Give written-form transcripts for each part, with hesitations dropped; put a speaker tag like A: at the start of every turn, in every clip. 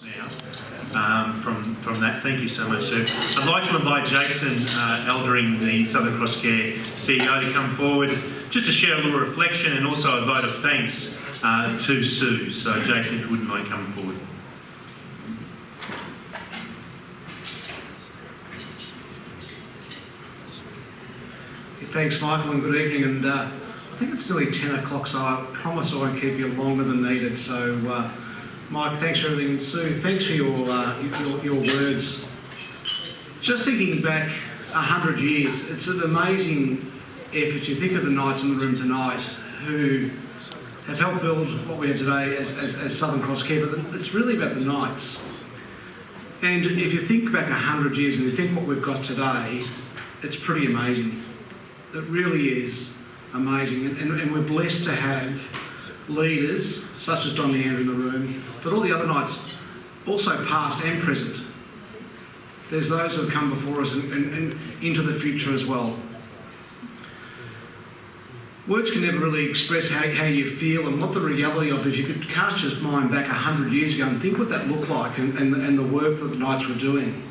A: now from that. Thank you so much, Sue. I'd like to invite Jason Eldering, the Southern Cross Care CEO, to come forward just to share a little reflection and also a vote of thanks to Sue. So Jason, if you wouldn't mind coming forward.
B: Thanks, Michael, and good evening. And I think it's nearly 10 o'clock, so I promise I won't keep you longer than needed. So, Mike, thanks for everything. And Sue, thanks for your words. Just thinking back 100 years, it's an amazing effort. You think of the Knights in the room tonight who have helped build what we have today as Southern Cross Care, but it's really about the Knights. And if you think back 100 years and you think what we've got today, it's pretty amazing. It really is amazing, and we're blessed to have leaders such as Don Leander in the room, but all the other Knights, also past and present. There's those who have come before us and into the future as well. Words can never really express how you feel and what the reality of, if you could cast your mind back 100 years ago and think what that looked like and the work that the Knights were doing.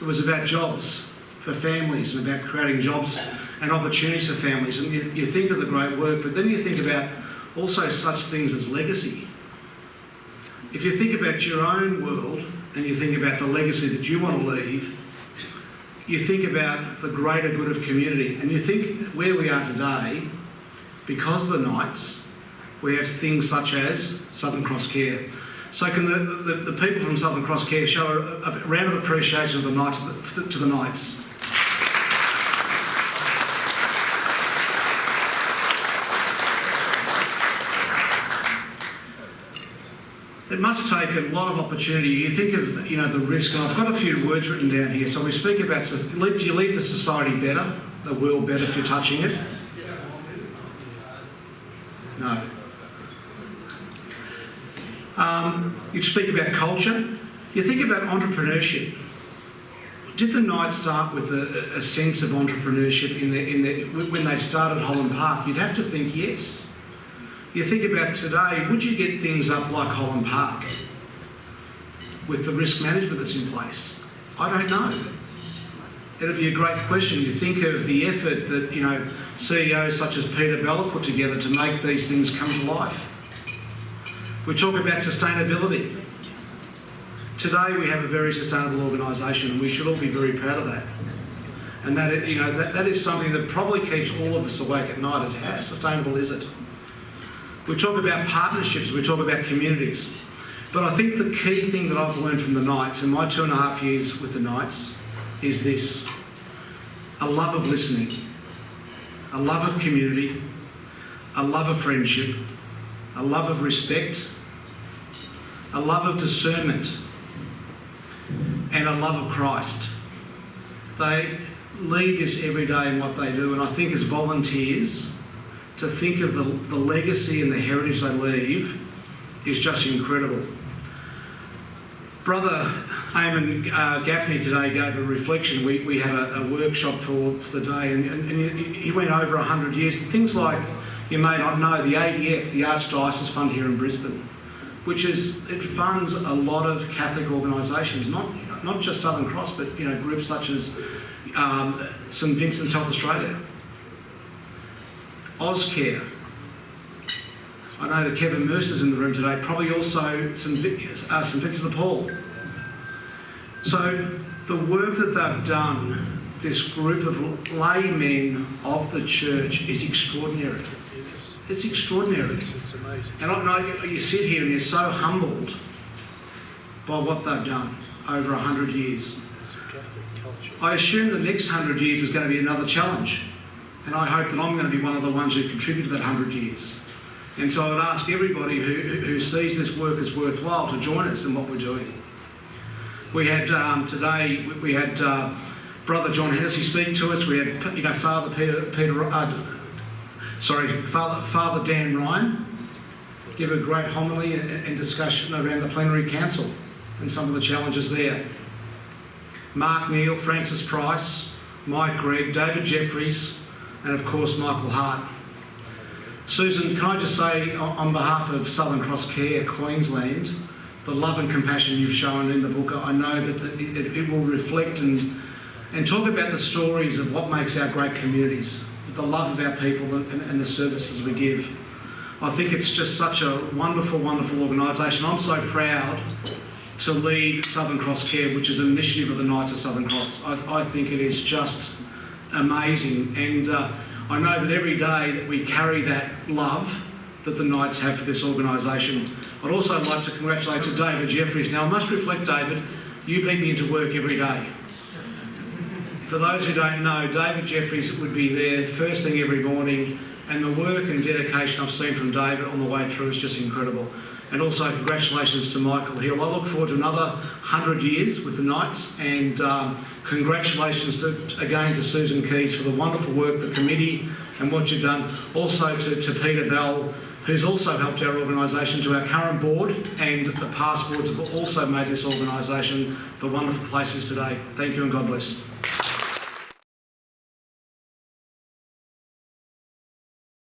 B: It was about jobs for families and about creating jobs and opportunities for families. And you think of the great work, but then you think about also such things as legacy. If you think about your own world and you think about the legacy that you want to leave, you think about the greater good of community, and you think where we are today, because of the Knights, we have things such as Southern Cross Care. So can the people from Southern Cross Care show a round of appreciation of the Knights to the Knights? It must take a lot of opportunity. You think of the risk, and I've got a few words written down here. So we speak about, do you leave the society better, the world better if you're touching it? No. You speak about culture. You think about entrepreneurship. Did the Knights start with a sense of entrepreneurship when they started Holland Park? You'd have to think yes. You think about today, would you get things up like Holland Park with the risk management that's in place? I don't know. It'd be a great question. You think of the effort that CEOs such as Peter Bella put together to make these things come to life. We talk about sustainability. Today we have a very sustainable organisation, and we should all be very proud of that. And that is something that probably keeps all of us awake at night, is how sustainable is it? We talk about partnerships, we talk about communities. But I think the key thing that I've learned from the Knights in my 2.5 years with the Knights is this: a love of listening, a love of community, a love of friendship, a love of respect, a love of discernment, and a love of Christ. They lead this every day in what they do, and I think as volunteers, to think of the legacy and the heritage they leave is just incredible. Brother Eamon Gaffney today gave a reflection. We had a workshop for the day, and he went over 100 years. Things like, you may not know, the ADF, the Archdiocese Fund here in Brisbane, it funds a lot of Catholic organisations, not just Southern Cross, but groups such as St Vincent's Health Australia, Auschare. I know that Kevin Mercer's in the room today, probably also St Vincent de Paul. So the work that they've done, this group of laymen of the church, is extraordinary. It's extraordinary.
C: It's amazing.
B: And you sit here and you're so humbled by what they've done over 100 years.
C: It's a Catholic culture.
B: I assume the next 100 years is going to be another challenge. And I hope that I'm going to be one of the ones who contribute to that 100 years. And so I would ask everybody who sees this work as worthwhile to join us in what we're doing. We had today, we had Brother John Hennessy speak to us. We had Father Father Dan Ryan give a great homily and discussion around the plenary council and some of the challenges there. Mark Neal, Francis Price, Mike Gregg, David Jeffries, and of course Michael Hart. Susan, can I just say on behalf of Southern Cross Care Queensland, the love and compassion you've shown in the book. I know that it will reflect and talk about the stories of what makes our great communities, the love of our people and the services we give. I think it's just such a wonderful, wonderful organisation. I'm so proud to lead Southern Cross Care, which is an initiative of the Knights of Southern Cross. I think it is just amazing, and I know that every day that we carry that love that the Knights have for this organisation. I'd also like to congratulate to David Jeffries. Now, I must reflect, David, you beat me into work every day. For those who don't know, David Jeffries would be there first thing every morning, and the work and dedication I've seen from David on the way through is just incredible. And also congratulations to Michael Hill. I look forward to another 100 years with the Knights, and congratulations again to Susan Keys for the wonderful work, the committee and what you've done. Also to Peter Bell, who's also helped our organisation, to our current board and the past boards have also made this organisation the wonderful place it is today. Thank you and God bless.